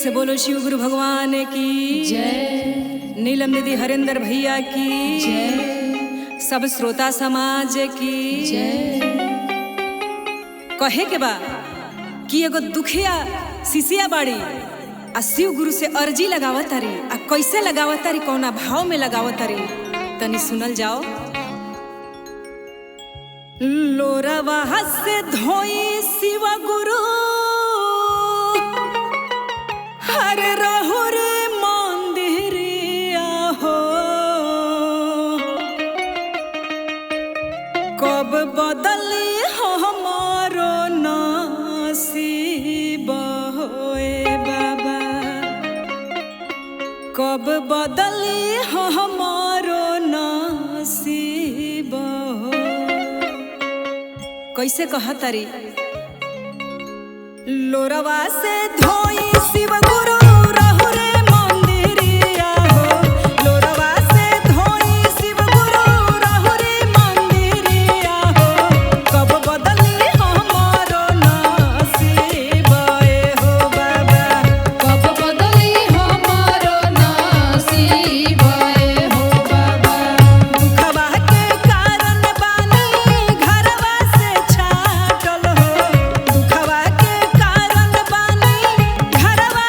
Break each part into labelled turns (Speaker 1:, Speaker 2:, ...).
Speaker 1: से बोलो शिव गुरु भगवान की
Speaker 2: जय।
Speaker 1: नीलम दीदी हरेंद्र भैया की
Speaker 2: जय।
Speaker 1: सब श्रोता समाज की
Speaker 2: जय।
Speaker 1: कहे के बा कि एगो दुखिया शिष्या बाड़ी आ शिव गुरु से अर्जी लगावत तारी आ कैसे लगावत तारी कौना भाव में लगावत तारी तनी सुनल जाओ। लोरवा से धोई शिव गुरु हर रहो रे मंदिरिया हो, कब बदली हमारो नसीब होए बाबा, कब बदली हमारो नसीब हो। कैसे कहतरी लोरवा से धोई शिव गुरु रहो रे मंदिरिया हो, लोरवा से धोई शिव गुरु रहो रे मंदिरिया हो, कब बदली हमारो नसीब ए हो बाबा,
Speaker 2: कब बदली हमारो नसीब ए हो बाबा।
Speaker 1: दुखवा के कारण बानी घरवा से छाटल हो, दुखवा के कारण बानी घरवा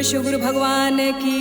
Speaker 1: शिव गुरु भगवान की